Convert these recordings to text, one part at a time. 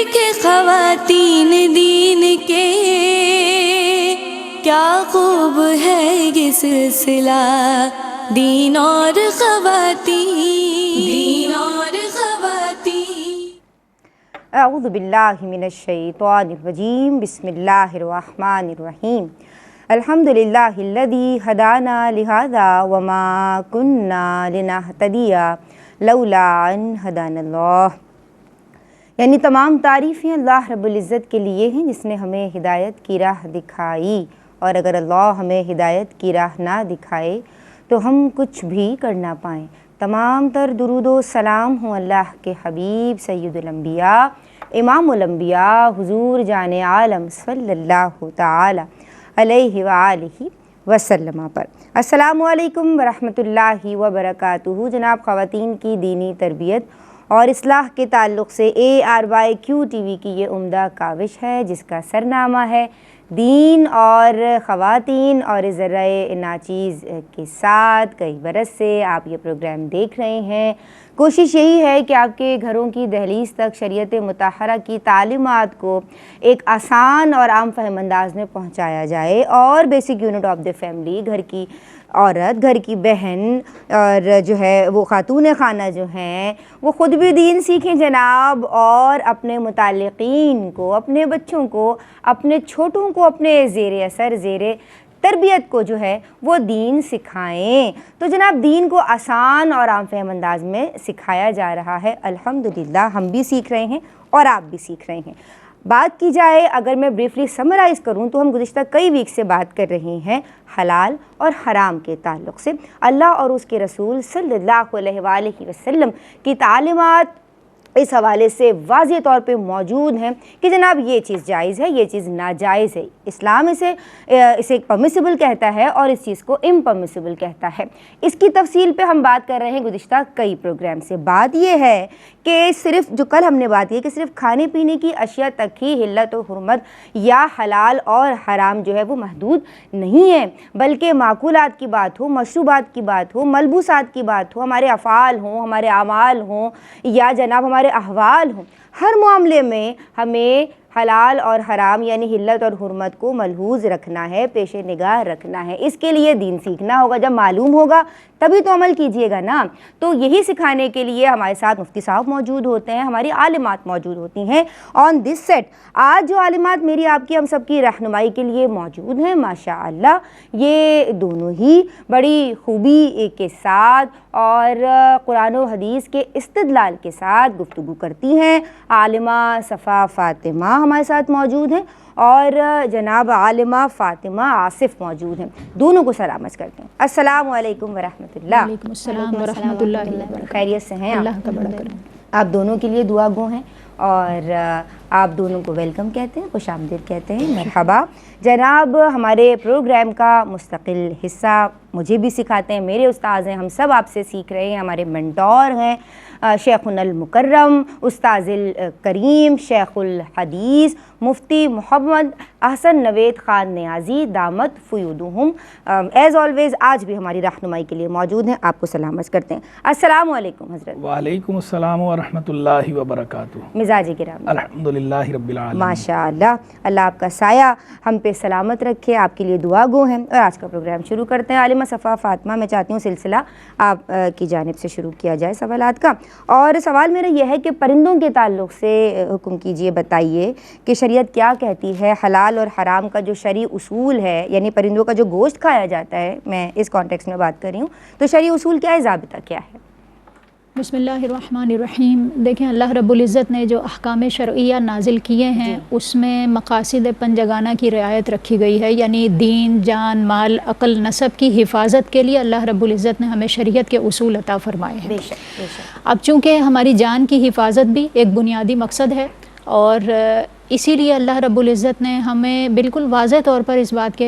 کہ خواتین دین کے کیا خوب ہے یہ سلسلہ، دین اور خواتین اعوذ باللہ من الشیطان الرجیم، بسم اللہ الرحمن الرحیم۔ الحمدللہ الذی ہدانا لہذا وما کننا لنہتدی لولا ان ہدانا اللہ۔ یعنی تمام تعریفیں اللہ رب العزت کے لیے ہیں جس نے ہمیں ہدایت کی راہ دکھائی، اور اگر اللہ ہمیں ہدایت کی راہ نہ دکھائے تو ہم کچھ بھی کر نہ پائیں۔ تمام تر درود و سلام ہوں اللہ کے حبیب سید الانبیاء امام الانبیاء حضور جان عالم صلی اللہ تعالی علیہ وآلہ وسلم پر۔ السلام علیکم ورحمۃ اللہ وبرکاتہ۔ جناب، خواتین کی دینی تربیت اور اصلاح کے تعلق سے ARYQ TV کی یہ عمدہ کاوش ہے جس کا سرنامہ ہے دین اور خواتین، اور ذرائع ناچیز کے ساتھ کئی برس سے آپ یہ پروگرام دیکھ رہے ہیں۔ کوشش یہی ہے کہ آپ کے گھروں کی دہلیز تک شریعت مطہرہ کی تعلیمات کو ایک آسان اور عام فہم انداز میں پہنچایا جائے، اور basic unit of the family, گھر کی عورت، گھر کی بہن اور جو ہے وہ خاتون خانہ جو ہیں وہ خود بھی دین سیکھیں جناب، اور اپنے متعلقین کو، اپنے بچوں کو، اپنے چھوٹوں کو اپنے زیر اثر، زیر تربیت کو جو ہے وہ دین سکھائیں۔ تو جناب، دین کو آسان اور عام فہم انداز میں سکھایا جا رہا ہے، الحمدللہ ہم بھی سیکھ رہے ہیں اور آپ بھی سیکھ رہے ہیں۔ بات کی جائے، اگر میں بریفلی سمرائز کروں تو ہم گزشتہ کئی ویک سے بات کر رہے ہیں حلال اور حرام کے تعلق سے۔ اللہ اور اس کے رسول صلی اللہ علیہ وآلہ وسلم کی تعلیمات اس حوالے سے واضح طور پہ موجود ہیں کہ جناب یہ چیز جائز ہے، یہ چیز ناجائز ہے۔ اسلام اسے پرمیسیبل کہتا ہے اور اس چیز کو امپرمیسیبل کہتا ہے۔ اس کی تفصیل پہ ہم بات کر رہے ہیں گزشتہ کئی پروگرام سے۔ بات یہ ہے کہ صرف جو کل ہم نے بات کی کہ صرف کھانے پینے کی اشیاء تک ہی حلت و حرمت یا حلال اور حرام جو ہے وہ محدود نہیں ہے، بلکہ معقولات کی بات ہو، مشروبات کی بات ہو، ملبوسات کی بات ہو، ہمارے افعال ہوں، ہمارے اعمال ہوں، یا جناب ہمارے احوال ہوں، ہر معاملے میں ہمیں حلال اور حرام یعنی حلت اور حرمت کو ملحوظ رکھنا ہے، پیش نگاہ رکھنا ہے۔ اس کے لیے دین سیکھنا ہوگا، جب معلوم ہوگا تبھی تو عمل کیجئے گا نا۔ تو یہی سکھانے کے لیے ہمارے ساتھ مفتی صاحب موجود ہوتے ہیں، ہماری عالمات موجود ہوتی ہیں آن دس سیٹ۔ آج جو عالمات میری، آپ کی، ہم سب کی رہنمائی کے لیے موجود ہیں ماشاءاللہ، یہ دونوں ہی بڑی خوبی کے ساتھ اور قرآن و حدیث کے استدلال کے ساتھ گفتگو کرتی ہیں۔ عالمہ صفا فاطمہ ہمارے ساتھ موجود ہیں اور جناب عالمہ فاطمہ آصف موجود ہیں۔ دونوں کو سلامت کرتے ہیں۔ السلام علیکم ورحمۃ اللہ۔ وعلیکم السلام ورحمۃ اللہ وبرکاتہ۔ خیریت سے ہیں؟ اللہ کا بڑا کرم۔ آپ دونوں کے لیے دعا گو ہیں اور آپ دونوں کو ویلکم کہتے ہیں، خوش آمدید کہتے ہیں، مرحبا۔ جناب، ہمارے پروگرام کا مستقل حصہ مجھے بھی سکھاتے ہیں، میرے استاذ ہیں، ہم سب آپ سے سیکھ رہے ہیں، ہمارے منٹور ہیں شیخنا المکرم استاذ الکریم شیخ الحدیث مفتی محمد احسن نوید خان نیازی دامت فیودہم۔ ایز آلویز آج بھی ہماری رہنمائی کے لیے موجود ہیں، آپ کو سلامت کرتے ہیں۔ السلام علیکم حضرت۔ وعلیکم السلام ورحمۃ اللہ وبرکاتہ۔ مزاج گرامی؟ الحمدللہ رب العالمین۔ ماشاءاللہ، اللہ آپ کا سایہ ہم پہ سلامت رکھے، آپ کے لیے دعا گو ہیں۔ اور آج کا پروگرام شروع کرتے ہیں۔ عالمہ صفا فاطمہ، میں چاہتی ہوں سلسلہ آپ کی جانب سے شروع کیا جائے سوالات کا، اور سوال میرا یہ ہے کہ پرندوں کے تعلق سے حکم کیجئے، بتائیے کہ شریعت کیا کہتی ہے حلال اور حرام کا جو شرعی اصول ہے، یعنی پرندوں کا جو گوشت کھایا جاتا ہے، میں اس کانٹیکس میں بات کر رہی ہوں، تو شرعی اصول کیا ہے، ضابطہ کیا ہے؟ بسم اللہ الرحمن الرحیم۔ دیکھیں، اللہ رب العزت نے جو احکام شرعیہ نازل کیے ہیں اس میں مقاصد پنجگانہ کی رعایت رکھی گئی ہے، یعنی دین، جان، مال، عقل، نسب کی حفاظت کے لیے اللہ رب العزت نے ہمیں شریعت کے اصول عطا فرمائے ہیں۔ اب چونکہ ہماری جان کی حفاظت بھی ایک بنیادی مقصد ہے، اور اسی لیے اللہ رب العزت نے ہمیں بالکل واضح طور پر اس بات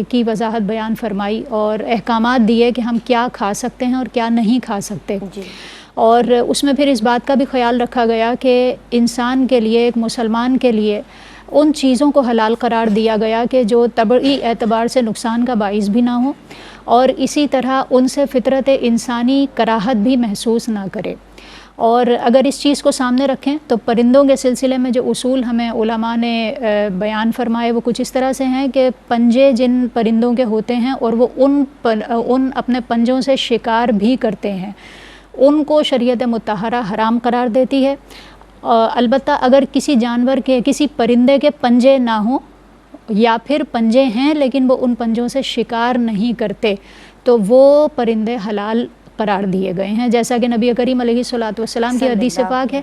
کی وضاحت بیان فرمائی اور احکامات دیے کہ ہم کیا کھا سکتے ہیں اور کیا نہیں کھا سکتے۔ اور اس میں پھر اس بات کا بھی خیال رکھا گیا کہ انسان کے لیے، ایک مسلمان کے لیے ان چیزوں کو حلال قرار دیا گیا کہ جو طبعی اعتبار سے نقصان کا باعث بھی نہ ہو، اور اسی طرح ان سے فطرت انسانی کراہت بھی محسوس نہ کرے۔ اور اگر اس چیز کو سامنے رکھیں تو پرندوں کے سلسلے میں جو اصول ہمیں علماء نے بیان فرمائے وہ کچھ اس طرح سے ہیں کہ پنجے جن پرندوں کے ہوتے ہیں اور وہ ان اپنے پنجوں سے شکار بھی کرتے ہیں، ان کو شریعت مطہرہ حرام قرار دیتی ہے۔ البتہ اگر کسی جانور کے، کسی پرندے کے پنجے نہ ہوں یا پھر پنجے ہیں لیکن وہ ان پنجوں سے شکار نہیں کرتے تو وہ پرندے حلال قرار دیے گئے ہیں، جیسا کہ نبی کریم علیہ الصلوۃ والسلام کی حدیث پاک ہے۔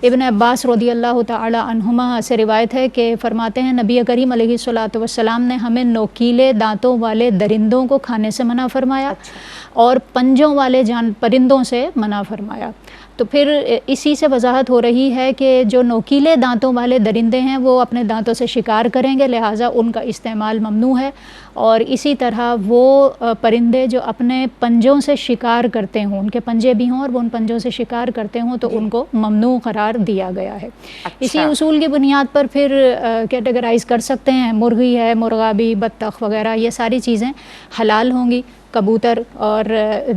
ابن عباس رضی اللہ تعالی عنہما سے روایت ہے کہ فرماتے ہیں نبی کریم علیہ الصلوۃ والسلام نے ہمیں نوکیلے دانتوں والے درندوں کو کھانے سے منع فرمایا اور پنجوں والے پرندوں سے منع فرمایا۔ تو پھر اسی سے وضاحت ہو رہی ہے کہ جو نوکیلے دانتوں والے درندے ہیں وہ اپنے دانتوں سے شکار کریں گے، لہٰذا ان کا استعمال ممنوع ہے، اور اسی طرح وہ پرندے جو اپنے پنجوں سے شکار کرتے ہوں، ان کے پنجے بھی ہوں اور وہ ان پنجوں سے شکار کرتے ہوں تو ان کو ممنوع قرار دیا گیا ہے۔ اسی اصول کی بنیاد پر پھر کیٹیگرائز کر سکتے ہیں، مرغی ہے، مرغابی، بطخ وغیرہ، یہ ساری چیزیں حلال ہوں گی، کبوتر اور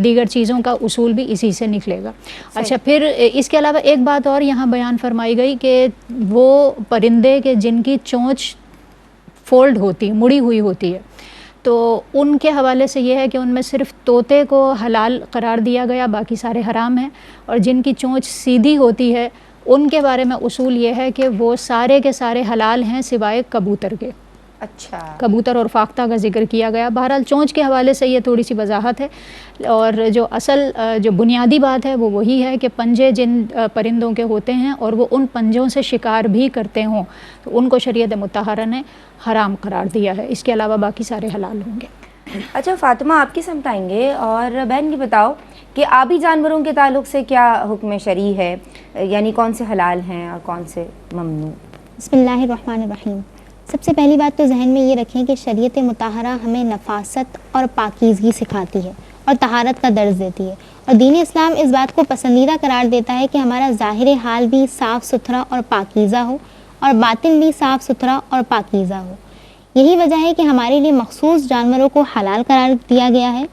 دیگر چیزوں کا اصول بھی اسی سے نکلے گا۔ اچھا، پھر اس کے علاوہ ایک بات اور یہاں بیان فرمائی گئی کہ وہ پرندے کے جن کی چونچ فولڈ ہوتی، مڑی ہوئی ہوتی ہے، تو ان کے حوالے سے یہ ہے کہ ان میں صرف طوطے کو حلال قرار دیا گیا، باقی سارے حرام ہیں، اور جن کی چونچ سیدھی ہوتی ہے ان کے بارے میں اصول یہ ہے کہ وہ سارے کے سارے حلال ہیں سوائے کبوتر کے۔ اچھا، کبوتر اور فاختہ کا ذکر کیا گیا۔ بہرحال چونچ کے حوالے سے یہ تھوڑی سی وضاحت ہے، اور جو اصل جو بنیادی بات ہے وہ وہی ہے کہ پنجے جن پرندوں کے ہوتے ہیں اور وہ ان پنجوں سے شکار بھی کرتے ہوں تو ان کو شریعت مطہرہ نے حرام قرار دیا ہے، اس کے علاوہ باقی سارے حلال ہوں گے۔ اچھا فاطمہ، آپ کی سمت آئیں گے، اور بہن یہ بتاؤ کہ آبی جانوروں کے تعلق سے کیا حکم شرعی ہے، یعنی کون سے حلال ہیں اور کون سے ممنوع؟ بسم اللہ الرحمن الرحیم۔ سب سے پہلی بات تو ذہن میں یہ رکھیں کہ شریعت مطہرہ ہمیں نفاست اور پاکیزگی سکھاتی ہے اور طہارت کا درس دیتی ہے، اور دین اسلام اس بات کو پسندیدہ قرار دیتا ہے کہ ہمارا ظاہر حال بھی صاف ستھرا اور پاکیزہ ہو اور باطن بھی صاف ستھرا اور پاکیزہ ہو۔ یہی وجہ ہے کہ ہمارے لیے مخصوص جانوروں کو حلال قرار دیا گیا ہے،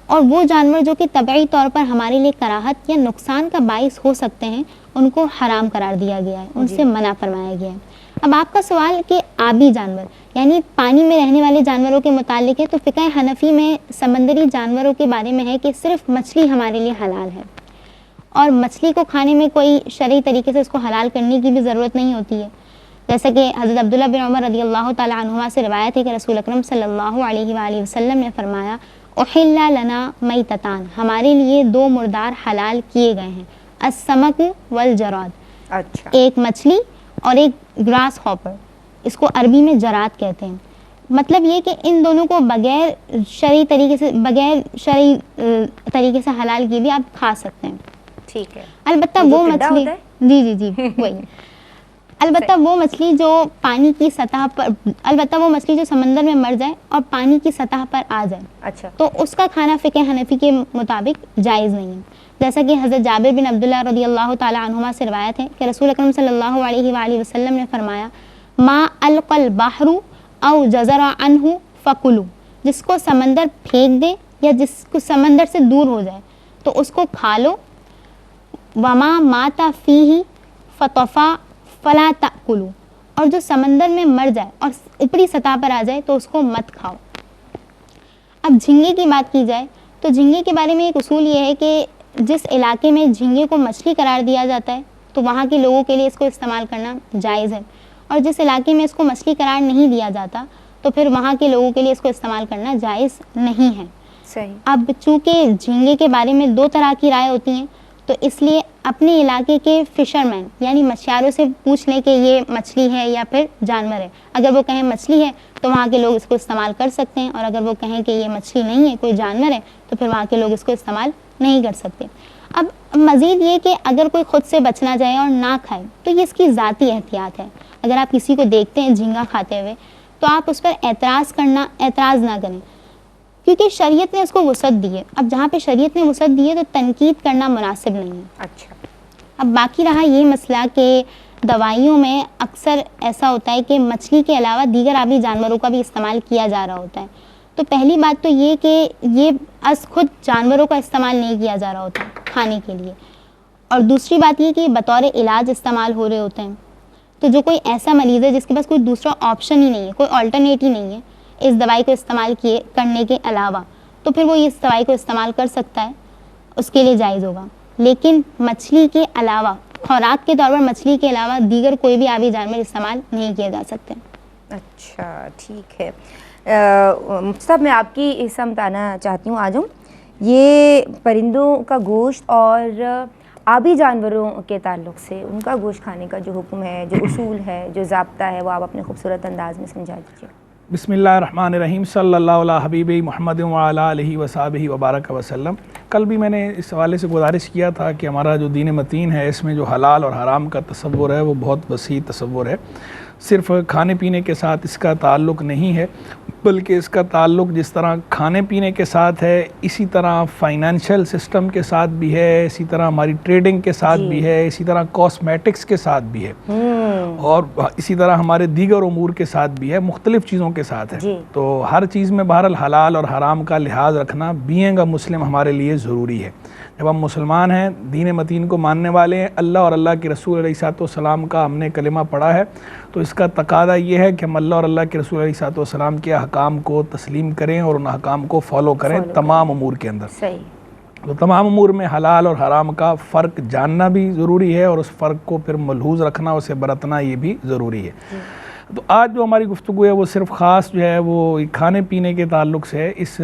اور وہ جانور جو کہ طبعی طور پر ہمارے لیے کراہت یا نقصان کا باعث ہو سکتے ہیں ان کو حرام قرار دیا گیا ہے، ان سے منع فرمایا گیا ہے۔ اب آپ کا سوال کہ آبی جانور یعنی پانی میں رہنے والے جانوروں کے متعلق ہے، تو فقہ حنفی میں سمندری جانوروں کے بارے میں ہے کہ صرف مچھلی ہمارے لیے حلال ہے، اور مچھلی کو کھانے میں کوئی شرعی طریقے سے اس کو حلال کرنے کی بھی ضرورت نہیں ہوتی ہے، جیسا کہ حضرت عبداللہ بن عمر رضی اللہ تعالیٰ عنہما سے روایت ہے کہ رسول اکرم صلی اللہ علیہ وآلہ وسلم نے فرمایا احل لنا میتتان، ہمارے لیے دو مردار حلال کیے گئے ہیں، السمک والجراد، اچھا، ایک مچھلی اور ایک گراس ہاپر، اس کو عربی میں جراد کہتے ہیں۔ مطلب یہ کہ ان دونوں کو بغیر شرعی طریقے سے حلال کیے بھی آپ کھا سکتے ہیں۔ ٹھیک ہے، البتہ وہ مچھلی، جی وہی، البتہ وہ مچھلی جو پانی کی سطح پر، البتہ وہ مچھلی جو سمندر میں مر جائے اور پانی کی سطح پر آ جائے، اچھا، تو اس کا کھانا فقہ حنفی کے مطابق جائز نہیں ہے، جیسا کہ حضرت جابر بن عبداللہ رضی اللہ تعالیٰ عنہما سے روایت ہے کہ رسول اکرم صلی اللہ علیہ وآلہ وسلم نے فرمایا ما القى البحر او جزر عنہ فکلوا، جس کو سمندر پھینک دے یا جس کو سمندر سے دور ہو جائے تو اس کو کھا لو، وما مات فیہ فطفا فلا تأکلوا، اور جو سمندر میں مر جائے اور اوپری سطح پر آ جائے تو اس کو مت کھاؤ۔ اب جھینگے کی بات کی جائے تو جھینگے کے بارے میں ایک اصول یہ ہے کہ جس علاقے میں جھینگے کو مچھلی قرار دیا جاتا ہے تو وہاں کے لوگوں کے لیے اس کو استعمال کرنا جائز ہے، اور جس علاقے میں اس کو مچھلی قرار نہیں دیا جاتا تو پھر وہاں کے لوگوں کے لیے اس کو استعمال کرنا جائز نہیں ہے۔ صحیح۔ اب چونکہ جھینگے کے بارے میں دو طرح کی رائے ہوتی ہیں، تو اس لیے اپنے علاقے کے فشرمین یعنی مچھیاروں سے پوچھ لیں کہ یہ مچھلی ہے یا پھر جانور ہے، اگر وہ کہیں مچھلی ہے تو وہاں کے لوگ اس کو استعمال کر سکتے ہیں، اور اگر وہ کہیں کہ یہ مچھلی نہیں ہے کوئی جانور ہے تو پھر وہاں کے لوگ اس کو استعمال نہیں کر سکتے۔ اب مزید یہ کہ اگر کوئی خود سے بچنا جائے اور نہ کھائے تو یہ اس کی ذاتی احتیاط ہے، اگر آپ کسی کو دیکھتے ہیں جھینگا کھاتے ہوئے تو آپ اس پر اعتراض نہ کریں، کیونکہ شریعت نے اس کو وسعت دی ہے۔ اب جہاں پہ شریعت نے وسعت دی ہے تو تنقید کرنا مناسب نہیں ہے۔ اچھا، اب باقی رہا یہ مسئلہ کہ دوائیوں میں اکثر ایسا ہوتا ہے کہ مچھلی کے علاوہ دیگر آبی جانوروں کا بھی استعمال کیا جا رہا ہوتا ہے، تو پہلی بات تو یہ کہ یہ از خود جانوروں کا استعمال نہیں کیا جا رہا ہوتا کھانے کے لیے، اور دوسری بات یہ کہ بطور علاج استعمال ہو رہے ہوتے ہیں. تو جو کوئی ایسا مریض ہے جس کے پاس کوئی دوسرا آپشن ہی نہیں ہے, کوئی آلٹرنیٹ ہی نہیں ہے اس دوائی کو استعمال کرنے کے علاوہ, تو پھر وہ اس دوائی کو استعمال کر سکتا ہے, اس کے لیے جائز ہوگا. لیکن مچھلی کے علاوہ, خوراک کے طور پر مچھلی کے علاوہ دیگر کوئی بھی آبی جانور استعمال نہیں کیے جا سکتے. اچھا ٹھیک ہے. مفتی صاحب میں آپ کی سمت آنا چاہتی ہوں, آ جاؤں. یہ پرندوں کا گوشت اور آبی جانوروں کے تعلق سے ان کا گوشت کھانے کا جو حکم ہے, جو اصول ہے, جو ضابطہ ہے, وہ آپ اپنے خوبصورت انداز میں سمجھا دیجیے. بسم اللہ الرحمن الرحیم. صلی اللہ علیہ حبیب محمد وعلی آلہ وصحبہ وبارک وسلم. کل بھی میں نے اس حوالے سے گزارش کیا تھا کہ ہمارا جو دین متین ہے اس میں جو حلال اور حرام کا تصور ہے وہ بہت وسیع تصور ہے. صرف کھانے پینے کے ساتھ اس کا تعلق نہیں ہے, بلکہ اس کا تعلق جس طرح کھانے پینے کے ساتھ ہے اسی طرح فائنینشیل سسٹم کے ساتھ بھی ہے, اسی طرح ہماری ٹریڈنگ کے ساتھ بھی ہے, اسی طرح کاسمیٹکس کے ساتھ بھی ہے, اور اسی طرح ہمارے دیگر امور کے ساتھ بھی ہے, مختلف چیزوں کے ساتھ ہے. تو ہر چیز میں بہرحال حلال اور حرام کا لحاظ رکھنا بینگ اے مسلم ہمارے لیے ضروری ہے. جب ہم مسلمان ہیں, دین متین کو ماننے والے ہیں, اللہ اور اللہ کے رسول علیہ السلام کا ہم نے کلمہ پڑھا ہے, تو اس کا تقاضا یہ ہے کہ ہم اللہ اور اللہ کے رسول علیہ السلام کے احکام کو تسلیم کریں اور ان احکام کو فالو کریں تمام امور کے اندر. صحیح. تو تمام امور میں حلال اور حرام کا فرق جاننا بھی ضروری ہے, اور اس فرق کو پھر ملحوظ رکھنا, اسے برتنا یہ بھی ضروری ہے. تو آج جو ہماری گفتگو ہے وہ صرف خاص جو ہے وہ کھانے پینے کے تعلق سے اس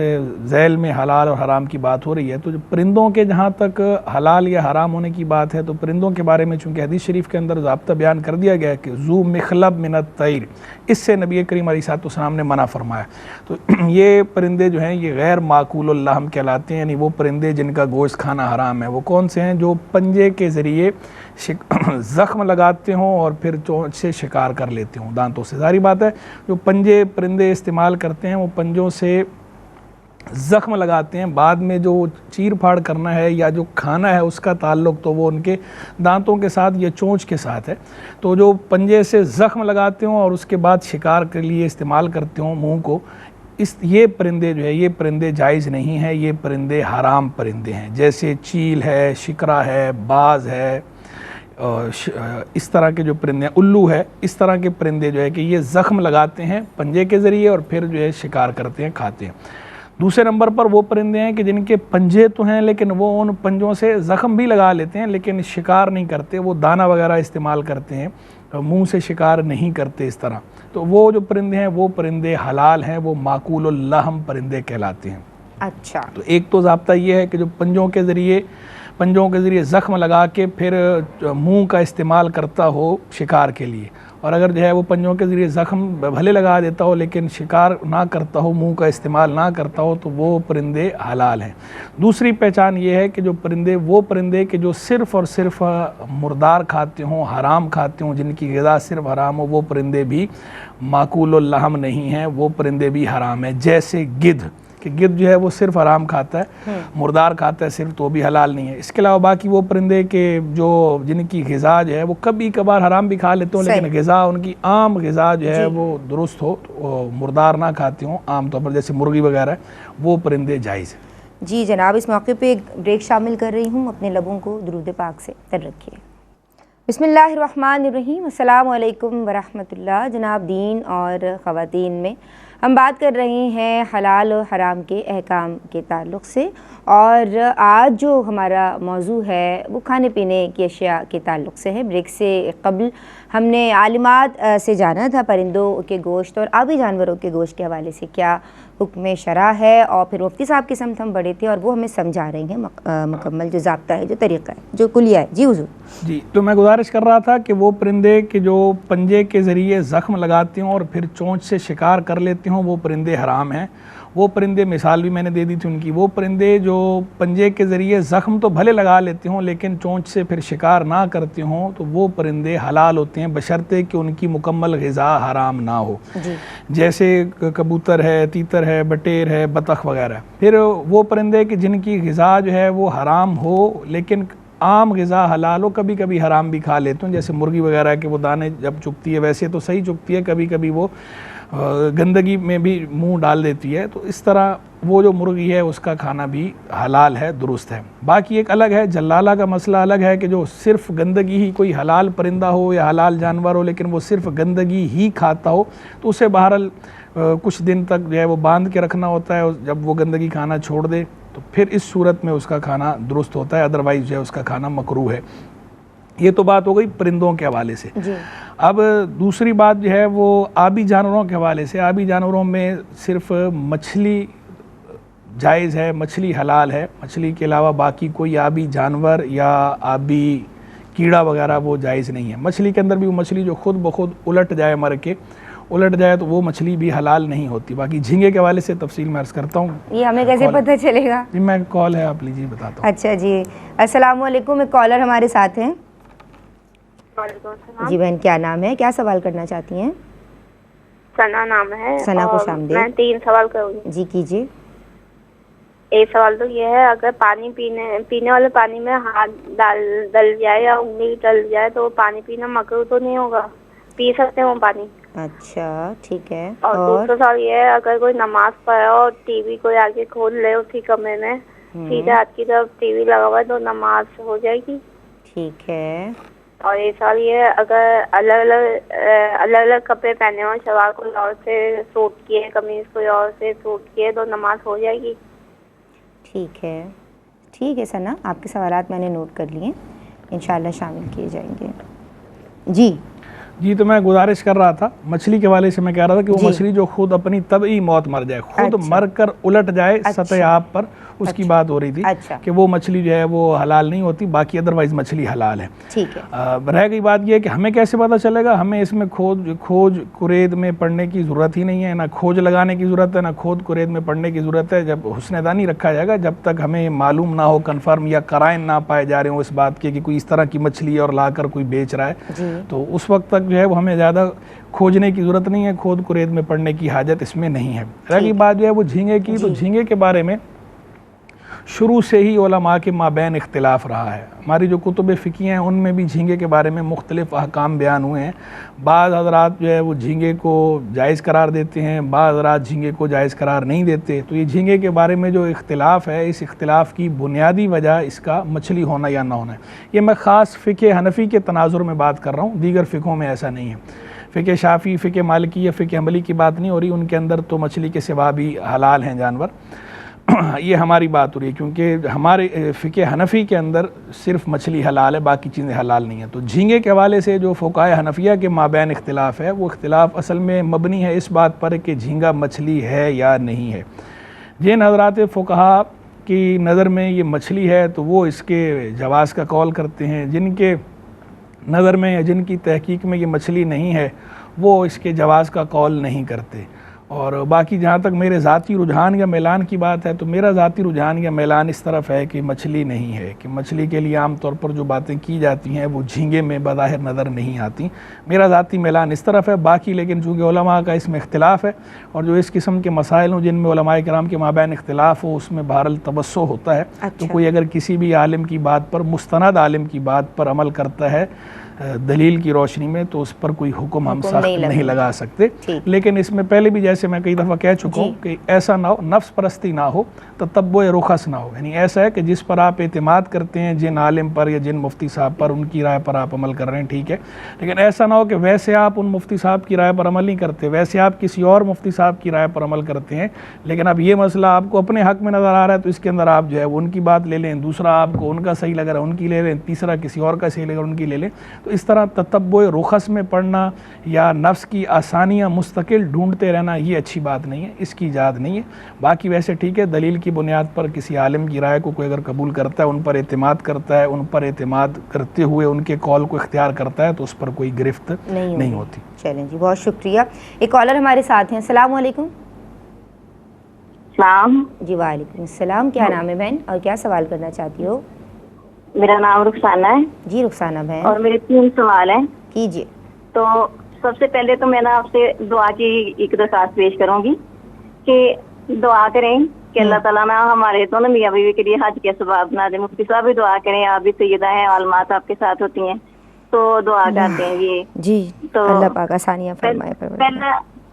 ذیل میں حلال اور حرام کی بات ہو رہی ہے. تو جو پرندوں کے جہاں تک حلال یا حرام ہونے کی بات ہے, تو پرندوں کے بارے میں چونکہ حدیث شریف کے اندر ضابطہ بیان کر دیا گیا ہے کہ ذو مخلب من الطیر, اس سے نبی کریم علیہ السلام نے منع فرمایا. تو یہ پرندے جو ہیں یہ غیر معقول اللحم کہلاتے ہیں, یعنی وہ پرندے جن کا گوشت کھانا حرام ہے. وہ کون سے ہیں؟ جو پنجے کے ذریعے زخم لگاتے ہوں اور پھر چونچ سے شکار کر لیتے ہوں دانتوں سے. ظاہری بات ہے جو پنجے پرندے استعمال کرتے ہیں وہ پنجوں سے زخم لگاتے ہیں, بعد میں جو چیر پھاڑ کرنا ہے یا جو کھانا ہے اس کا تعلق تو وہ ان کے دانتوں کے ساتھ یا چونچ کے ساتھ ہے. تو جو پنجے سے زخم لگاتے ہوں اور اس کے بعد شکار کے لیے استعمال کرتے ہوں منہ کو, یہ پرندے جو ہے یہ پرندے جائز نہیں ہیں, یہ پرندے حرام پرندے ہیں. جیسے چیل ہے, شکرا ہے, باز ہے, اس طرح کے جو پرندے ہیں, الو ہے, اس طرح کے پرندے جو ہے کہ یہ زخم لگاتے ہیں پنجے کے ذریعے اور پھر جو ہے شکار کرتے ہیں, کھاتے ہیں. دوسرے نمبر پر وہ پرندے ہیں کہ جن کے پنجے تو ہیں لیکن وہ ان پنجوں سے زخم بھی لگا لیتے ہیں لیکن شکار نہیں کرتے, وہ دانہ وغیرہ استعمال کرتے ہیں, منہ سے شکار نہیں کرتے اس طرح. تو وہ جو پرندے ہیں وہ پرندے حلال ہیں, وہ معقول اللحم پرندے کہلاتے ہیں. اچھا. تو ایک تو ضابطہ یہ ہے کہ جو پنجوں کے ذریعے زخم لگا کے پھر منہ کا استعمال کرتا ہو شکار کے لیے, اور اگر جو ہے وہ پنجوں کے ذریعے زخم بھلے لگا دیتا ہو لیکن شکار نہ کرتا ہو, منہ کا استعمال نہ کرتا ہو, تو وہ پرندے حلال ہیں. دوسری پہچان یہ ہے کہ جو پرندے وہ پرندے کہ جو صرف اور صرف مردار کھاتے ہوں, حرام کھاتے ہوں, جن کی غذا صرف حرام ہو, وہ پرندے بھی معقول اللحم نہیں ہیں, وہ پرندے بھی حرام ہیں. جیسے گدھ, کہ گدھ جو ہے وہ صرف حرام کھاتا ہے, مردار کھاتا ہے صرف, تو بھی حلال نہیں ہے. اس کے علاوہ باقی وہ پرندے کہ جو جن کی غذا جو ہے وہ کبھی کبھار حرام بھی کھا لیتے ہوں لیکن غذا ان کی عام غذا جو ہے وہ درست ہو, مردار نہ کھاتے ہوں عام طور پر, جیسے مرغی وغیرہ, وہ پرندے جائز ہیں. جی جناب, اس موقع پہ ایک بریک شامل کر رہی ہوں, اپنے لبوں کو درود پاک سے تر رکھیے. بسم اللہ الرحمن الرحیم. السلام علیکم ورحمۃ اللہ. جناب, دین اور خواتین میں ہم بات کر رہے ہیں حلال و حرام کے احکام کے تعلق سے, اور آج جو ہمارا موضوع ہے وہ کھانے پینے کی اشیاء کے تعلق سے ہے. بریک سے قبل ہم نے عالمات سے جانا تھا پرندوں کے گوشت اور آبی جانوروں کے گوشت کے حوالے سے کیا حکم شرع ہے, اور پھر مفتی صاحب کی سمت ہم بڑے تھے اور وہ ہمیں سمجھا رہے ہیں مکمل جو ضابطہ ہے, جو طریقہ ہے, جو کلیہ ہے. جی حضور. جی, تو میں گزارش کر رہا تھا کہ وہ پرندے کہ جو پنجے کے ذریعے زخم لگاتے ہوں اور پھر چونچ سے شکار کر لیتے ہوں وہ پرندے حرام ہیں. وہ پرندے, مثال بھی میں نے دے دی تھی ان کی, وہ پرندے جو پنجے کے ذریعے زخم تو بھلے لگا لیتے ہوں لیکن چونچ سے پھر شکار نہ کرتے ہوں, تو وہ پرندے حلال ہوتے ہیں بشرطے کہ ان کی مکمل غذا حرام نہ ہو. جیسے کبوتر ہے, تیتر ہے, بٹیر ہے, بطخ وغیرہ. پھر وہ پرندے کہ جن کی غذا جو ہے وہ حرام ہو لیکن عام غذا حلال ہو, کبھی کبھی حرام بھی کھا لیتے ہیں, جیسے مرغی وغیرہ کے وہ دانے جب چگتی ہے ویسے تو صحیح چگتی ہے, کبھی کبھی وہ گندگی میں بھی منہ ڈال دیتی ہے. تو اس طرح وہ جو مرغی ہے اس کا کھانا بھی حلال ہے, درست ہے. باقی ایک الگ ہے, جلالہ کا مسئلہ الگ ہے کہ جو صرف گندگی ہی, کوئی حلال پرندہ ہو یا حلال جانور ہو لیکن وہ صرف گندگی ہی کھاتا ہو, تو اسے بہرحال کچھ دن تک جو ہے وہ باندھ کے رکھنا ہوتا ہے. جب وہ گندگی کھانا چھوڑ دے تو پھر اس صورت میں اس کا کھانا درست ہوتا ہے, ادروائز جو ہے اس کا کھانا مکروہ ہے. یہ تو بات ہو گئی پرندوں کے حوالے سے. اب دوسری بات جو ہے وہ آبی جانوروں کے حوالے سے. آبی جانوروں میں صرف مچھلی جائز ہے, مچھلی حلال ہے. مچھلی کے علاوہ باقی کوئی آبی جانور یا آبی کیڑا وغیرہ وہ جائز نہیں ہے. مچھلی کے اندر بھی وہ مچھلی جو خود بخود الٹ جائے, مر کے الٹ جائے, تو وہ مچھلی بھی حلال نہیں ہوتی. باقی جھینگے کے حوالے سے تفصیل میں عرض کرتا ہوں. یہ ہمیں کیسے پتہ چلے گا؟ جی میں کال ہے, آپ لیجیے, بتاتا ہوں. اچھا جی, السلام علیکم. ایک کالر ہمارے ساتھ ہیں. جی بہن, کیا نام ہے, کیا سوال کرنا چاہتی ہیں؟ ثنا نام ہے. ثنا, خوش آمدید. میں 3 سوال کروں گی. جی کیجیے. ایک سوال تو یہ ہے, اگر پانی پینے والے پانی میں ہاتھ ڈل جائے یا انگلی ڈل جائے تو پانی پینا مکروہ تو نہیں ہوگا؟ پی سکتے ہیں وہ پانی؟ اچھا ٹھیک ہے. اور دوسرا سوال یہ ہے, اگر کوئی نماز پڑھے اور ٹی وی کوئی آگے کھول لے اسی کمرے میں, سیدھے ہاتھ کی طرف ٹی وی لگا ہوا ہے, تو نماز ہو جائے گی؟ ٹھیک ہے. اور یہ سوال یہ ہے, اگر الگ الگ کپڑے پہنے ہوں, شلوار کوئی اور سے سوٹ کیے, قمیض کوئی اور سے سوٹ کیے, تو نماز ہو جائے گی؟ ٹھیک ہے. ٹھیک ہے ثنا, آپ کے سوالات میں نے نوٹ کر لیے, انشاءاللہ شامل کیے جائیں گے. جی تو میں گزارش کر رہا تھا مچھلی کے حوالے سے. میں کہہ رہا تھا کہ وہ مچھلی جو خود اپنی طبعی موت مر جائے, خود مر کر الٹ جائے سطح آب پر, اس کی بات ہو رہی تھی کہ وہ مچھلی جو ہے وہ حلال نہیں ہوتی. باقی ادروائز مچھلی حلال ہے. ٹھیک ہے. رہ گئی بات یہ کہ ہمیں کیسے پتہ چلے گا؟ ہمیں اس میں کھوج کرید میں پڑھنے کی ضرورت ہی نہیں ہے, نہ کھوج لگانے کی ضرورت ہے, نہ کھود کرید میں پڑھنے کی ضرورت ہے. جب حسن دانی رکھا جائے گا, جب تک ہمیں معلوم نہ ہو, کنفرم یا قرائن نہ پائے جا رہے ہوں اس بات کے کہ کوئی اس طرح کی مچھلی اور لا کر کوئی بیچ رہا ہے, تو اس وقت تک جو ہے وہ ہمیں زیادہ کھوجنے کی ضرورت نہیں ہے, کھود کرید میں پڑھنے کی حاجت اس میں نہیں ہے. رہ گئی بات جو ہے وہ جھینگے کی, تو جھینگے کے بارے میں شروع سے ہی علماء کے مابین اختلاف رہا ہے. ہماری جو کتب فقہ ہیں ان میں بھی جھینگے کے بارے میں مختلف احکام بیان ہوئے ہیں. بعض حضرات جو ہے وہ جھینگے کو جائز قرار دیتے ہیں, بعض حضرات جھینگے کو جائز قرار نہیں دیتے. تو یہ جھینگے کے بارے میں جو اختلاف ہے, اس اختلاف کی بنیادی وجہ اس کا مچھلی ہونا یا نہ ہونا ہے. یہ میں خاص فقہ حنفی کے تناظر میں بات کر رہا ہوں, دیگر فقہوں میں ایسا نہیں ہے. فقہ شافعی, فقہ مالکی یا فقہ حنبلی کی بات نہیں ہو رہی, ان کے اندر تو مچھلی کے سوا بھی حلال ہیں جانور. یہ ہماری بات ہو رہی ہے کیونکہ ہمارے فقہ حنفی کے اندر صرف مچھلی حلال ہے, باقی چیزیں حلال نہیں ہیں. تو جھینگے کے حوالے سے جو فقہاء حنفیہ کے مابین اختلاف ہے, وہ اختلاف اصل میں مبنی ہے اس بات پر کہ جھینگا مچھلی ہے یا نہیں ہے. جن حضرات فقہاء کی نظر میں یہ مچھلی ہے تو وہ اس کے جواز کا قول کرتے ہیں, جن کے نظر میں یا جن کی تحقیق میں یہ مچھلی نہیں ہے وہ اس کے جواز کا قول نہیں کرتے. اور باقی جہاں تک میرے ذاتی رجحان یا میلان کی بات ہے, تو میرا ذاتی رجحان یا میلان اس طرف ہے کہ مچھلی نہیں ہے, کہ مچھلی کے لیے عام طور پر جو باتیں کی جاتی ہیں وہ جھینگے میں بظاہر نظر نہیں آتی. میرا ذاتی میلان اس طرف ہے. باقی لیکن چونکہ علماء کا اس میں اختلاف ہے, اور جو اس قسم کے مسائل ہوں جن میں علماء کرام کے مابین اختلاف ہو, اس میں بہرحال توسع ہوتا ہے. تو کوئی اگر کسی بھی عالم کی بات پر, مستند عالم کی بات پر عمل کرتا ہے دلیل کی روشنی میں, تو اس پر کوئی حکم ہم سخت نہیں لگا سکتے. لیکن اس میں پہلے بھی جیسے میں کئی دفعہ کہہ چکا ہوں کہ ایسا نہ ہو, نفس پرستی نہ ہو, تتبع رخص نہ ہو. یعنی ایسا ہے کہ جس پر آپ اعتماد کرتے ہیں, جن عالم پر یا جن مفتی صاحب پر, ان کی رائے پر آپ عمل کر رہے ہیں, ٹھیک ہے, لیکن ایسا نہ ہو کہ ویسے آپ ان مفتی صاحب کی رائے پر عمل نہیں کرتے, ویسے آپ کسی اور مفتی صاحب کی رائے پر عمل کرتے ہیں, لیکن اب یہ مسئلہ آپ کو اپنے حق میں نظر آ رہا ہے تو اس کے اندر آپ جو ہے ان کی بات لے لیں, دوسرا آپ کو ان کا صحیح لگ رہا ہے ان کی لے لیں, تیسرا کسی اور کا صحیح لگ رہا ہے ان کی لے لیں. تو اس طرح تتبع رخص میں پڑھنا یا نفس کی آسانیاں مستقل ڈھونڈتے رہنا, یہ اچھی بات نہیں ہے, اس کی ایجاد نہیں ہے. باقی ویسے ٹھیک ہے, دلیل کی بنیاد پر کسی عالم کی رائے کو کوئی اگر قبول کرتا ہے, ان پر اعتماد کرتا ہے, ان پر اعتماد کرتے ہوئے ان کے قول کو اختیار کرتا ہے, تو اس پر کوئی گرفت نہیں ہوتی. چلیں جی, بہت شکریہ. ایک کالر ہمارے ساتھ ہیں. السلام علیکم. السلام. جی وعلیکم السلام. کیا نام ہے بہن اور کیا سوال کرنا چاہتی ہو؟ میرا نام رخسانہ ہے. جی رخسانہ بہن. اور میرے 3 سوال ہیں. کیجیے. تو سب سے پہلے تو میں نا آپ سے دعا کی ایک درخواست پیش کروں گی کہ دعا کریں کہ اللہ تعالیٰ نا ہمارے دونوں میاں بیوی کے لیے حج کے ثواب بنا دے. مفتی صاحب بھی دعا کریں, آپ بھی سیدہ ہیں, عالمات آپ کے ساتھ ہوتی ہیں, تو دعا کرتے ہیں یہ. جی, تو اللہ پاک آسانیاں فرمائے.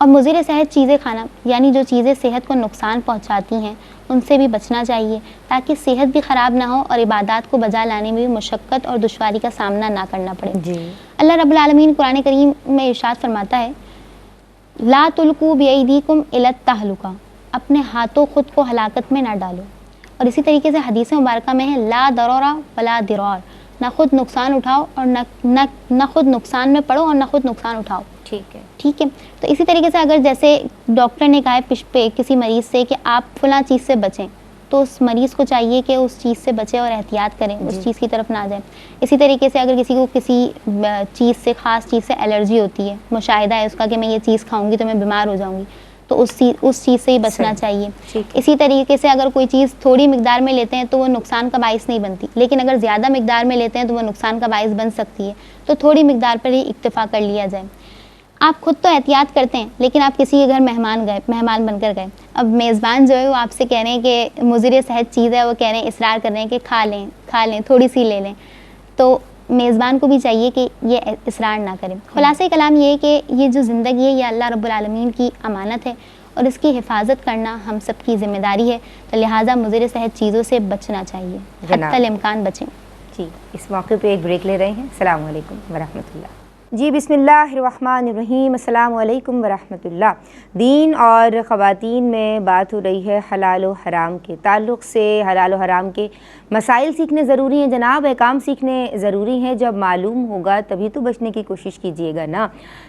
اور مضر صحت چیزیں کھانا یعنی جو چیزیں صحت کو نقصان پہنچاتی ہیں ان سے بھی بچنا چاہیے تاکہ صحت بھی خراب نہ ہو اور عبادات کو بجا لانے میں بھی مشقت اور دشواری کا سامنا نہ کرنا پڑے. اللہ رب العالمین قرآن کریم میں ارشاد فرماتا ہے لا تلقوا بیدیکم الی التہلکہ، اپنے ہاتھوں خود کو ہلاکت میں نہ ڈالو. اور اسی طریقے سے حدیث مبارکہ میں ہے لا ضرر ولا ضرار، نہ خود نقصان اٹھاؤ اور نہ خود نقصان میں پڑو اور نہ خود نقصان اٹھاؤ. ٹھیک ہے. تو اسی طریقے سے اگر جیسے ڈاکٹر نے کہا ہے کسی مریض سے کہ آپ فلاں چیز سے بچیں تو اس مریض کو چاہیے کہ اس چیز سے بچے اور احتیاط کریں، اس چیز کی طرف نہ جائیں. اسی طریقے سے اگر کسی کو کسی چیز سے خاص چیز سے الرجی ہوتی ہے، مشاہدہ ہے اس کا کہ میں یہ چیز کھاؤں گی تو میں بیمار ہو جاؤں گی، تو اس چیز سے ہی بچنا چاہیے. اسی طریقے سے اگر کوئی چیز تھوڑی مقدار میں لیتے ہیں تو وہ نقصان کا باعث نہیں بنتی، لیکن اگر زیادہ مقدار میں لیتے ہیں تو وہ نقصان کا باعث بن سکتی ہے، تو تھوڑی مقدار پر ہی اکتفا کر لیا جائے. آپ خود تو احتیاط کرتے ہیں لیکن آپ کسی کے گھر مہمان بن کر گئے، اب میزبان جو ہے وہ آپ سے کہہ رہے ہیں کہ مضر صحت چیز ہے، وہ کہہ رہے ہیں اصرار کر رہے ہیں کہ کھا لیں تھوڑی سی لے لیں، تو میزبان کو بھی چاہیے کہ یہ اصرار نہ کریں. خلاصہ کلام یہ ہے کہ یہ جو زندگی ہے یہ اللہ رب العالمین کی امانت ہے اور اس کی حفاظت کرنا ہم سب کی ذمہ داری ہے، تو لہٰذا مضر صحت چیزوں سے بچنا چاہیے، حتی الامکان بچیں. جی اس موقع پہ ایک بریک لے رہے ہیں. السلام علیکم ورحمۃ اللہ. جی بسم اللہ الرحمن الرحیم. السلام علیکم ورحمۃ اللہ. دین اور خواتین میں بات ہو رہی ہے حلال و حرام کے تعلق سے. حلال و حرام کے مسائل سیکھنے ضروری ہیں جناب، احکام سیکھنے ضروری ہیں. جب معلوم ہوگا تبھی تو بچنے کی کوشش کیجیے گا نا.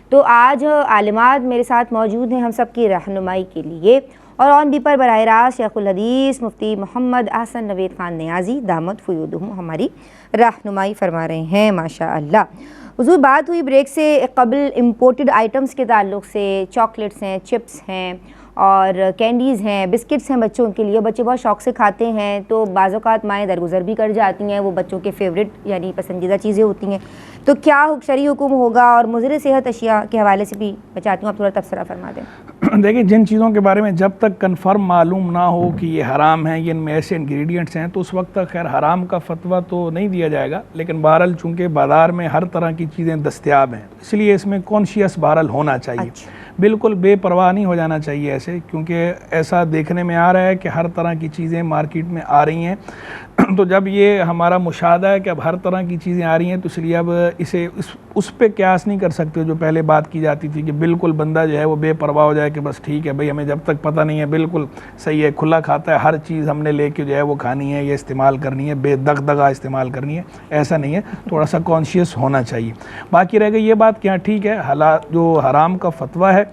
تو آج عالمات میرے ساتھ موجود ہیں ہم سب کی رہنمائی کے لیے، اور آن بھی پر براہ راست شیخ الحدیث مفتی محمد احسن نوید خان نیازی دامت فیودہم ہماری رہنمائی فرما رہے ہیں ماشاء اللہ. حضور بات ہوئی بریک سے قبل امپورٹڈ آئٹمس کے تعلق سے، چاکلیٹس ہیں، چپس ہیں اور کینڈیز ہیں، بسکٹس ہیں بچوں کے لیے. بچے بہت شوق سے کھاتے ہیں تو بعض اوقات مائیں درگزر بھی کر جاتی ہیں، وہ بچوں کے فیوریٹ یعنی پسندیدہ چیزیں ہوتی ہیں. تو کیا شرعی حکم ہوگا؟ اور مضر صحت اشیاء کے حوالے سے بھی میں چاہتی ہوں آپ تھوڑا تبصرہ فرما دیں. دیکھیں جن چیزوں کے بارے میں جب تک کنفرم معلوم نہ ہو کہ یہ حرام ہیں، یہ ان میں ایسے انگریڈینٹس ہیں، تو اس وقت تک خیر حرام کا فتویٰ تو نہیں دیا جائے گا. لیکن بہرحال چونکہ بازار میں ہر طرح کی چیزیں دستیاب ہیں اس لیے اس میں کانشیس بہرحال ہونا چاہیے. بالکل بے پرواہ نہیں ہو جانا چاہیے ایسے، کیونکہ ایسا دیکھنے میں آ رہا ہے کہ ہر طرح کی چیزیں مارکیٹ میں آ رہی ہیں. تو جب یہ ہمارا مشاہدہ ہے کہ اب ہر طرح کی چیزیں آ رہی ہیں تو اس لیے اب اسے اس پہ قیاس نہیں کر سکتے جو پہلے بات کی جاتی تھی کہ بالکل بندہ جو ہے وہ بے پرواہ ہو جائے کہ بس ٹھیک ہے بھئی ہمیں جب تک پتہ نہیں ہے بالکل صحیح ہے، کھلا کھاتا ہے، ہر چیز ہم نے لے کے جو ہے وہ کھانی ہے، یہ استعمال کرنی ہے، بے دغدغہ استعمال کرنی ہے. ایسا نہیں ہے، تھوڑا سا کانشیس ہونا چاہیے. باقی رہ گئی یہ بات کہ ہاں ٹھیک ہے جو حرام کا فتویٰ ہے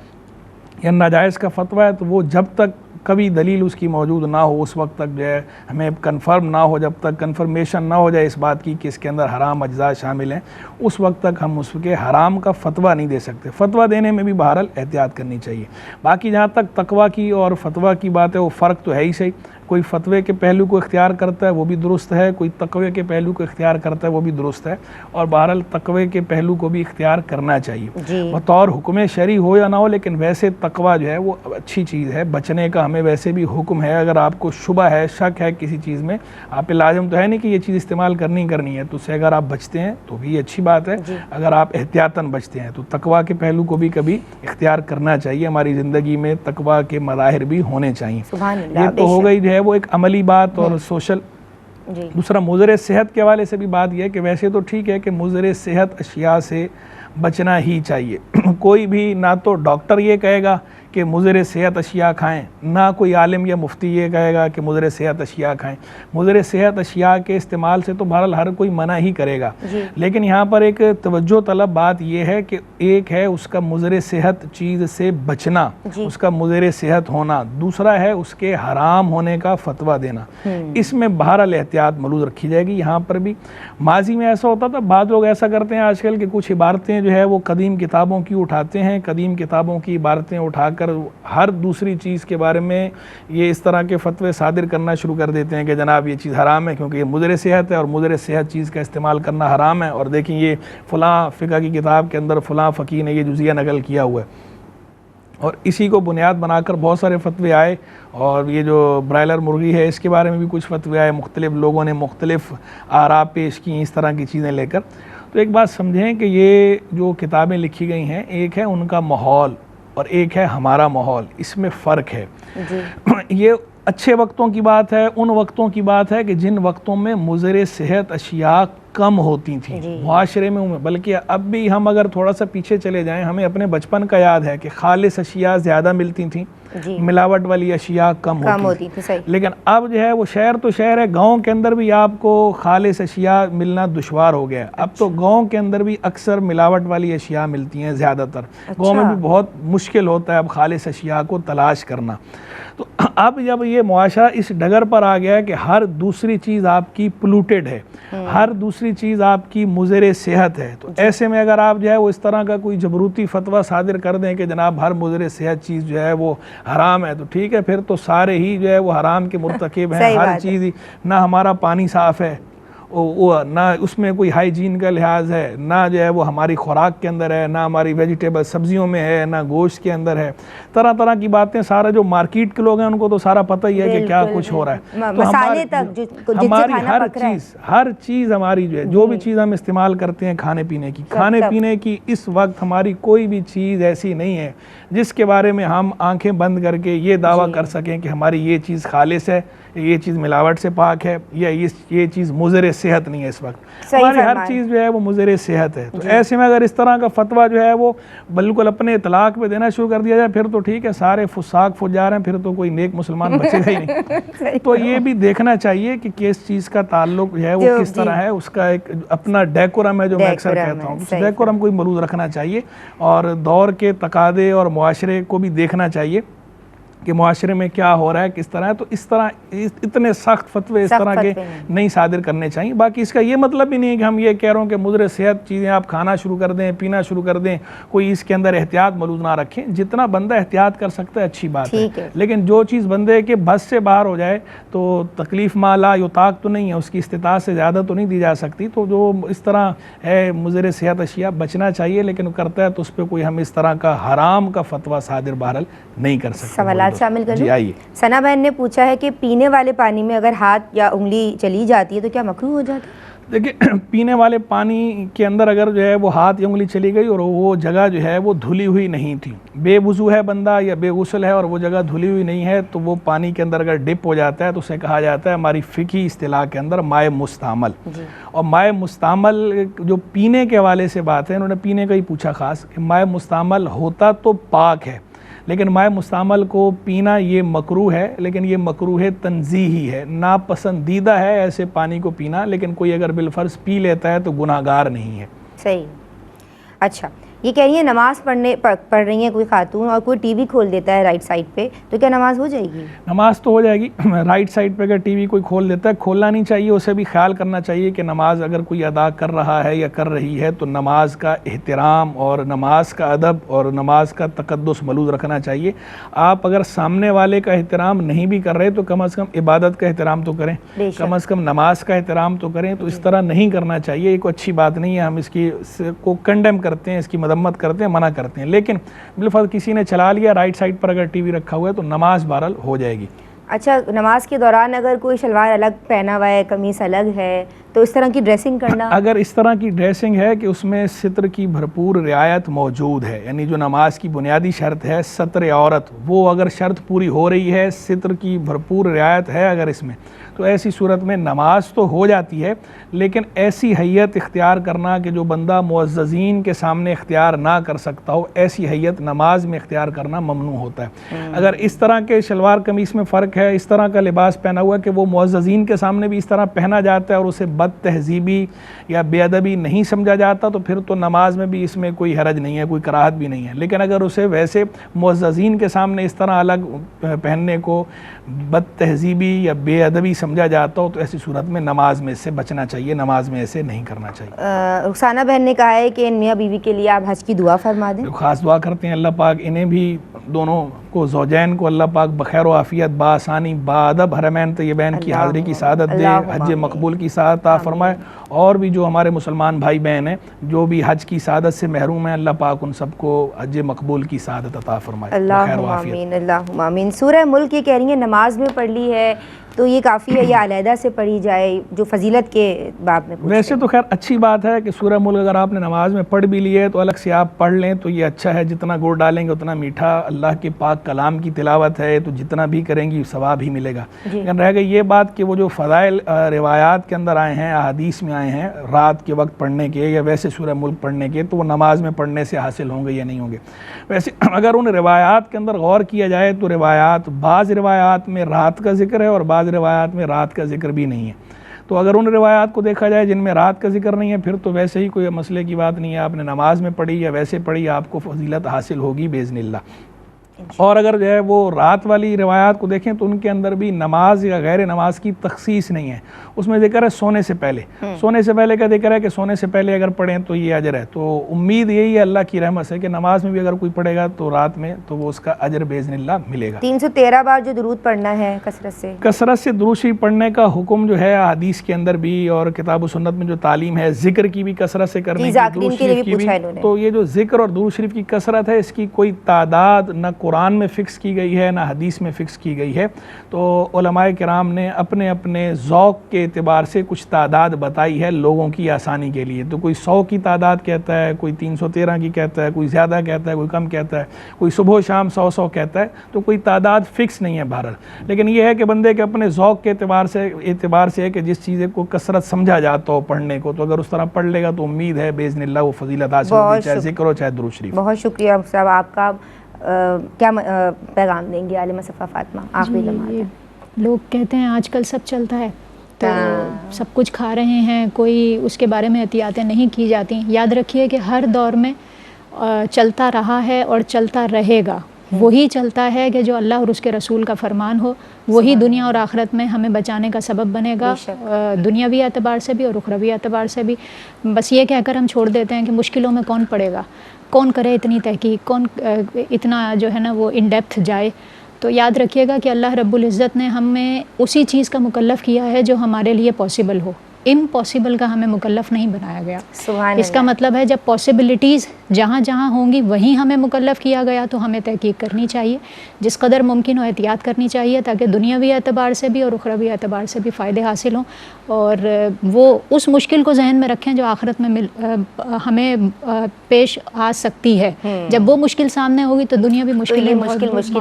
یا ناجائز کا فتویٰ ہے تو وہ جب تک کبھی دلیل اس کی موجود نہ ہو اس وقت تک جو ہے ہمیں کنفرم نہ ہو، جب تک کنفرمیشن نہ ہو جائے اس بات کی کہ اس کے اندر حرام اجزاء شامل ہیں، اس وقت تک ہم اس کے حرام کا فتویٰ نہیں دے سکتے. فتویٰ دینے میں بھی بہرحال احتیاط کرنی چاہیے. باقی جہاں تک تقویٰ کی اور فتویٰ کی بات ہے وہ فرق تو ہے ہی صحیح. کوئی فتوے کے پہلو کو اختیار کرتا ہے وہ بھی درست ہے، کوئی تقوی کے پہلو کو اختیار کرتا ہے وہ بھی درست ہے، اور بہرحال تقوی کے پہلو کو بھی اختیار کرنا چاہیے. بطور حکم شرعی ہو یا نہ ہو لیکن ویسے تقوی جو ہے وہ اچھی چیز ہے، بچنے کا ہمیں ویسے بھی حکم ہے. اگر آپ کو شبہ ہے، شک ہے کسی چیز میں، آپ پہ لازم تو ہے نہیں کہ یہ چیز استعمال کرنی ہے، تو اس سے اگر آپ بچتے ہیں تو بھی اچھی بات ہے. اگر آپ احتیاطاً بچتے ہیں تو تقوی کے پہلو کو بھی کبھی اختیار کرنا چاہیے. ہماری زندگی میں تقوی کے مظاہر بھی ہونے چاہیے. یہ تو ہو گئی وہ ایک عملی بات اور سوشل. دوسرا مضر صحت کے حوالے سے بھی بات یہ ہے کہ ویسے تو ٹھیک ہے کہ مضر صحت اشیاء سے بچنا ہی چاہیے. کوئی بھی نہ تو ڈاکٹر یہ کہے گا کہ مضر صحت اشیاء کھائیں، نہ کوئی عالم یا مفتی یہ کہے گا کہ مضر صحت اشیاء کھائیں. مضر صحت اشیاء کے استعمال سے تو بہرحال ہر کوئی منع ہی کرے گا. لیکن یہاں پر ایک توجہ طلب بات یہ ہے کہ ایک ہے اس کا مضر صحت چیز سے بچنا، اس کا مضر صحت ہونا، دوسرا ہے اس کے حرام ہونے کا فتویٰ دینا. اس میں بہرحال احتیاط ملوز رکھی جائے گی. یہاں پر بھی ماضی میں ایسا ہوتا تھا، بعض لوگ ایسا کرتے ہیں آج کل کہ کچھ عبارتیں جو ہے وہ قدیم کتابوں کی اٹھاتے ہیں، قدیم کتابوں کی عبارتیں اٹھا کر ہر دوسری چیز کے بارے میں یہ اس طرح کے فتوے صادر کرنا شروع کر دیتے ہیں کہ جناب یہ چیز حرام ہے کیونکہ یہ مضر صحت ہے اور مضر صحت چیز کا استعمال کرنا حرام ہے، اور دیکھیں یہ فلاں فقہ کی کتاب کے اندر فلاں فقیہ نے یہ جزیہ نقل کیا ہوا ہے. اور اسی کو بنیاد بنا کر بہت سارے فتوے آئے. اور یہ جو برائلر مرغی ہے اس کے بارے میں بھی کچھ فتوے آئے، مختلف لوگوں نے مختلف آراء پیش کی اس طرح کی چیزیں لے کر. تو ایک بات سمجھیں کہ یہ جو کتابیں لکھی گئی ہیں ایک ہے ان کا ماحول، اور ایک ہے ہمارا ماحول، اس میں فرق ہے. جی یہ اچھے وقتوں کی بات ہے، ان وقتوں کی بات ہے کہ جن وقتوں میں مضر صحت اشیاء کم ہوتی تھیں معاشرے میں. بلکہ اب بھی ہم اگر تھوڑا سا پیچھے چلے جائیں، ہمیں اپنے بچپن کا یاد ہے کہ خالص اشیاء زیادہ ملتی تھیں، ملاوٹ والی اشیاء کم ہوتی تھی. لیکن اب جو ہے وہ شہر تو شہر ہے، گاؤں کے اندر بھی آپ کو خالص اشیاء ملنا دشوار ہو گیا. اب تو گاؤں کے اندر بھی اکثر ملاوٹ والی اشیاء ملتی ہیں زیادہ تر. گاؤں میں بھی بہت مشکل ہوتا ہے اب خالص اشیاء کو تلاش کرنا. تو اب جب یہ معاشرہ اس ڈگر پر آ گیا ہے کہ ہر دوسری چیز آپ کی پولوٹیڈ ہے، ہر دوسری چیز آپ کی مضر صحت ہے، تو ایسے میں اگر آپ جو ہے وہ اس طرح کا کوئی جبروتی فتویٰ صادر کر دیں کہ جناب ہر مضر صحت چیز جو ہے وہ حرام ہے، تو ٹھیک ہے، پھر تو سارے ہی جو ہے وہ حرام کے مرتکب ہیں. ہر چیز ہی، نہ ہمارا پانی صاف ہے، نہ اس میں کوئی ہائیجین کا لحاظ ہے، نہ جو ہے وہ ہماری خوراک کے اندر ہے، نہ ہماری ویجیٹیبل سبزیوں میں ہے، نہ گوشت کے اندر ہے. طرح طرح کی باتیں. سارا جو مارکیٹ کے لوگ ہیں ان کو تو سارا پتہ ہی ہے کہ کیا کچھ ہو رہا ہے. تو ہماری ہر چیز ہماری جو ہے، جو بھی چیز ہم استعمال کرتے ہیں کھانے پینے کی اس وقت ہماری کوئی بھی چیز ایسی نہیں ہے جس کے بارے میں ہم آنکھیں بند کر کے یہ دعویٰ کر سکیں کہ ہماری یہ چیز خالص ہے، یہ چیز ملاوٹ سے پاک ہے، یا یہ چیز مضر صحت نہیں ہے. اس وقت ہماری ہر چیز جو ہے وہ مضر صحت ہے. تو ایسے میں اگر اس طرح کا فتویٰ جو ہے وہ بالکل اپنے اطلاق پہ دینا شروع کر دیا جائے، پھر تو ٹھیک ہے، سارے فساق فجار ہیں، پھر تو کوئی نیک مسلمان بچے گا ہی نہیں. تو یہ بھی دیکھنا چاہیے کہ کس چیز کا تعلق جو ہے وہ کس طرح ہے، اس کا ایک اپنا ڈیکورم ہے جو میں اکثر کہتا ہوں. اس ڈیکورم کو ملوث رکھنا چاہیے، اور دور کے تقاضے اور معاشرے کو بھی دیکھنا چاہیے کہ معاشرے میں کیا ہو رہا ہے، کس طرح ہے. تو اس طرح اتنے سخت فتوے اس طرح کے نہیں صادر کرنے چاہیے. باقی اس کا یہ مطلب بھی نہیں ہے کہ ہم یہ کہہ رہے ہوں کہ مضر صحت چیزیں آپ کھانا شروع کر دیں، پینا شروع کر دیں، کوئی اس کے اندر احتیاط ملوث نہ رکھیں. جتنا بندہ احتیاط کر سکتا ہے اچھی بات ہے، لیکن جو چیز بندے کے بس سے باہر ہو جائے تو تکلیف ما لا یطاق تو نہیں ہے، اس کی استطاعت سے زیادہ تو نہیں دی جا سکتی. تو جو اس طرح ہے مضر صحت اشیاء بچنا چاہیے، لیکن کرتا ہے تو اس پہ کوئی ہم اس طرح کا حرام کا فتویٰ صادر بہرحال نہیں کر سکتے. سوالات شامل کر جی آئیے. ثنا بہن نے پوچھا ہے کہ پینے والے پانی میں اگر ہاتھ یا انگلی چلی جاتی ہے تو کیا مکروہ ہو جاتا ہے؟ دیکھیں، پینے والے پانی کے اندر اگر جو ہے وہ ہاتھ یا انگلی چلی گئی اور وہ جگہ جو ہے وہ دھلی ہوئی نہیں تھی، بے وضو ہے بندہ یا بے غسل ہے اور وہ جگہ دھلی ہوئی نہیں ہے، تو وہ پانی کے اندر اگر ڈپ ہو جاتا ہے تو اسے کہا جاتا ہے ہماری فقہی اصطلاح کے اندر مائع مستعمل. اور مائع مستعمل جو پینے کے حوالے سے بات ہے، انہوں نے پینے کا ہی پوچھا خاص، کہ مائع مستعمل ہوتا تو پاک ہے، لیکن مائع مستعمل کو پینا یہ مکروہ ہے، لیکن یہ مکروہ تنزیہی ہے، ناپسندیدہ ہے ایسے پانی کو پینا. لیکن کوئی اگر بالفرض پی لیتا ہے تو گناہگار نہیں ہے. صحیح. اچھا، یہ کہہ رہی ہیں نماز پڑھ رہی ہیں کوئی خاتون اور کوئی ٹی وی کھول دیتا ہے رائٹ سائڈ پہ، تو کیا نماز ہو جائے گی؟ نماز تو ہو جائے گی. رائٹ سائڈ پہ اگر ٹی وی کوئی کھول دیتا ہے، کھولنا نہیں چاہیے. اسے بھی خیال کرنا چاہیے کہ نماز اگر کوئی ادا کر رہا ہے یا کر رہی ہے تو نماز کا احترام اور نماز کا ادب اور نماز کا تقدس ملوث رکھنا چاہیے. آپ اگر سامنے والے کا احترام نہیں بھی کر رہے تو کم از کم عبادت کا احترام تو کریں، کم از کم نماز کا احترام تو کریں. تو اس طرح نہیں کرنا چاہیے، یہ کوئی اچھی بات نہیں ہے. ہم اس کی کو کنڈیم کرتے ہیں، اس کی مذمت کرتے ہیں، منع کرتے ہیں. لیکن بالفرض کسی نے چلا لیا رائٹ سائڈ پر اگر ٹی وی رکھا ہوا ہے تو نماز بہرحال ہو جائے گی. اچھا، نماز کے دوران اگر کوئی شلوار الگ پہنا ہوا ہے، قمیص الگ ہے، تو اس طرح کی ڈریسنگ کرنا؟ اگر اس طرح کی ڈریسنگ ہے کہ اس میں ستر کی بھرپور رعایت موجود ہے، یعنی جو نماز کی بنیادی شرط ہے ستر عورت، وہ اگر شرط پوری ہو رہی ہے، ستر کی بھرپور رعایت ہے اگر اس میں، تو ایسی صورت میں نماز تو ہو جاتی ہے. لیکن ایسی حیت اختیار کرنا کہ جو بندہ معززین کے سامنے اختیار نہ کر سکتا ہو، ایسی حیت نماز میں اختیار کرنا ممنوع ہوتا ہے. اگر اس طرح کے شلوار قمیص میں فرق ہے، اس طرح کا لباس پہنا ہوا کہ وہ معززین کے سامنے بھی اس طرح پہنا جاتا ہے اور اسے بد تہذیبی یا بے ادبی نہیں سمجھا جاتا، تو پھر تو نماز میں بھی اس میں کوئی حرج نہیں ہے، کوئی کراہت بھی نہیں ہے. لیکن اگر اسے ویسے معززین کے سامنے اس طرح الگ پہننے کو بد تہذیبی یا بے ادبی سمجھا جاتا ہو تو ایسی صورت میں نماز میں سے بچنا چاہیے، نماز میں ایسے نہیں کرنا چاہیے. رخسانہ بہن نے کہا ہے کہ ان میاں بیوی کے لیے آپ حج کی دعا فرما دیں. خاص دعا کرتے ہیں اللہ پاک انہیں بھی، دونوں کو، زوجین کو اللہ پاک بخیر و عافیت، بآسانی، بادب حرمین طیبین کی حاضری کی سعادت دے، حج مقبول کی سعادت عطا فرمائے. اور بھی جو ہمارے مسلمان بھائی بہن ہیں جو بھی حج کی سعادت سے محروم ہیں، اللہ پاک ان سب کو حج مقبول کی سعادت عطا فرمائے. اللہم آمین، اللہم آمین. سورہ ملک یہ کہہ رہی ہیں نماز میں پڑھ لی ہے تو یہ کافی ہے یا علیحدہ سے پڑھی جائے جو فضیلت کے باب میں؟ ویسے تو خیر اچھی بات ہے کہ سورہ ملک اگر آپ نے نماز میں پڑھ بھی لی ہے تو الگ سے آپ پڑھ لیں تو یہ اچھا ہے، جتنا گڑ ڈالیں گے اتنا میٹھا، اللہ کے پاک کلام کی تلاوت ہے تو جتنا بھی کریں گی ثواب ہی ملے گا۔ لیکن رہ گئی یہ بات کہ وہ جو فضائل روایات کے اندر آئے ہیں، احادیث میں آئے ہیں رات کے وقت پڑھنے کے یا ویسے سورہ ملک پڑھنے کے، تو وہ نماز میں پڑھنے سے حاصل ہوں گے یا نہیں ہوں گے۔ ویسے اگر ان روایات کے اندر غور کیا جائے تو بعض روایات میں رات کا ذکر ہے اور بعض روایات میں رات کا ذکر بھی نہیں ہے۔ تو اگر ان روایات کو دیکھا جائے جن میں رات کا ذکر نہیں ہے پھر تو ویسے ہی کوئی مسئلے کی بات نہیں ہے، آپ نے نماز میں پڑھی یا ویسے پڑھی آپ کو فضیلت حاصل ہوگی باذن اللہ۔ اور اگر جو ہے وہ رات والی روایات کو دیکھیں تو ان کے اندر بھی نماز یا غیر نماز کی تخصیص نہیں ہے، اس میں ذکر ہے سونے سے پہلے۔ سونے سے پہلے کا ذکر ہے کہ سونے سے پہلے اگر پڑھیں تو یہ اجر ہے۔ تو امید یہی ہے اللہ کی رحمت سے کہ نماز میں بھی اگر کوئی پڑھے گا تو رات میں تو وہ اس کا اجر باذن اللہ ملے گا۔ 313 بار جو درود پڑھنا ہے کثرت سے درود شریف پڑھنے کا حکم جو ہے حدیث کے اندر بھی اور کتاب و سنت میں جو تعلیم ہے ذکر کی بھی کثرت سے کرنے کی، درود شریف کی بھی۔ تو یہ جو ذکر اور درود شریف کی کثرت ہے اس کی کوئی تعداد نہ قرآن میں فکس کی گئی ہے نہ حدیث میں فکس کی گئی ہے۔ تو علماء کرام نے اپنے اپنے ذوق کے اعتبار سے کچھ تعداد بتائی ہے لوگوں کی آسانی کے لیے۔ تو کوئی 100 کی تعداد کہتا ہے، کوئی 313 کی کہتا ہے، کوئی زیادہ کہتا ہے، کوئی کم کہتا ہے، کوئی صبح و شام 100 کہتا ہے۔ تو کوئی تعداد فکس نہیں ہے بہرحال، لیکن یہ ہے کہ بندے کے اپنے ذوق کے اعتبار سے ہے کہ جس چیز کو کثرت سمجھا جاتا ہو پڑھنے کو، تو اگر اس طرح پڑھ لے گا تو امید ہے باذن اللہ وہ فضیلت حاصل ہوگی، چاہے ذکر ہو چاہے درود شریف۔ بہت شکریہ صاحب آپ کا۔ کیا پیغام دیں گے عالمہ صفا فاطمہ آخری لمحات؟ لوگ کہتے ہیں آج کل سب چلتا ہے تو سب کچھ کھا رہے ہیں، کوئی اس کے بارے میں احتیاطیں نہیں کی جاتی۔ یاد رکھیے کہ ہر دور میں چلتا رہا ہے اور چلتا رہے گا، وہی چلتا ہے کہ جو اللہ اور اس کے رسول کا فرمان ہو، وہی دنیا اور آخرت میں ہمیں بچانے کا سبب بنے گا، دنیاوی اعتبار سے بھی اور اخروی اعتبار سے بھی۔ بس یہ کہہ کر ہم چھوڑ دیتے ہیں کہ مشکلوں میں کون پڑے گا، کون کرے اتنی تحقیق، کون اتنا جو ہے نا وہ ان ڈیپتھ جائے۔ تو یاد رکھیے گا کہ اللہ رب العزت نے ہمیں اسی چیز کا مکلف کیا ہے جو ہمارے لیے پاسبل ہو، امپاسبل کا ہمیں مکلف نہیں بنایا گیا۔ اس کا مطلب ہے جب پاسبلٹیز جہاں جہاں ہوں گی وہیں ہمیں مکلف کیا گیا، تو ہمیں تحقیق کرنی چاہیے، جس قدر ممکن ہو احتیاط کرنی چاہیے تاکہ دنیاوی اعتبار سے بھی اور اخروی اعتبار سے بھی فائدے حاصل ہوں، اور وہ اس مشکل کو ذہن میں رکھیں جو آخرت میں ہمیں پیش آ سکتی ہے۔ جب وہ مشکل سامنے ہوگی تو دنیا بھی مشکل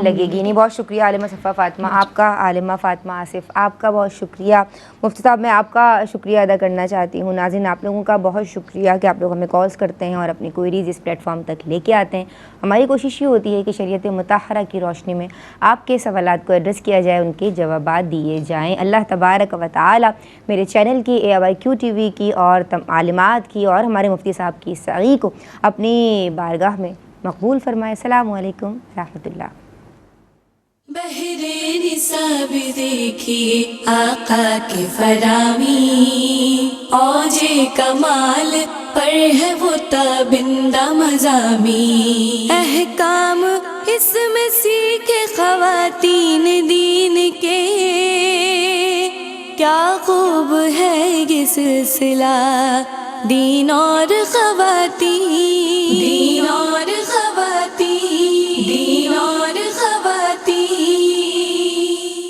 لگے گی۔ نہیں، بہت شکریہ عالمہ صفا فاطمہ آپ کا، عالمہ فاطمہ آصف آپ کا بہت شکریہ۔ مفتی صاحب میں آپ کا شکریہ ادا کرنا چاہتی ہوں۔ ناظرین آپ لوگوں کا بہت شکریہ کہ آپ لوگ ہمیں کالز کرتے ہیں اور اپنی کوئریز اس پلیٹ فارم تک لے کے آتے ہیں۔ ہماری کوشش یہ ہوتی ہے کہ شریعت مطہرہ کی روشنی میں آپ کے سوالات کو ایڈریس کیا جائے، ان کے جوابات دیے جائیں۔ اللہ تبارک و تعالی میرے چینل کی AIQ TV کی اور عالمات کی اور ہمارے مفتی صاحب کی سعی کو اپنی بارگاہ میں مقبول فرمائے۔ السلام علیکم رحمۃ اللہ۔ بہر نصاب دیکھیے آقا کی فرامی، اوج کمال پر ہے وہ تابندہ مضامی، احکام اس میں سیکھے خواتین دین کے، کیا خوب ہے یہ سلسلہ دین اور خواتین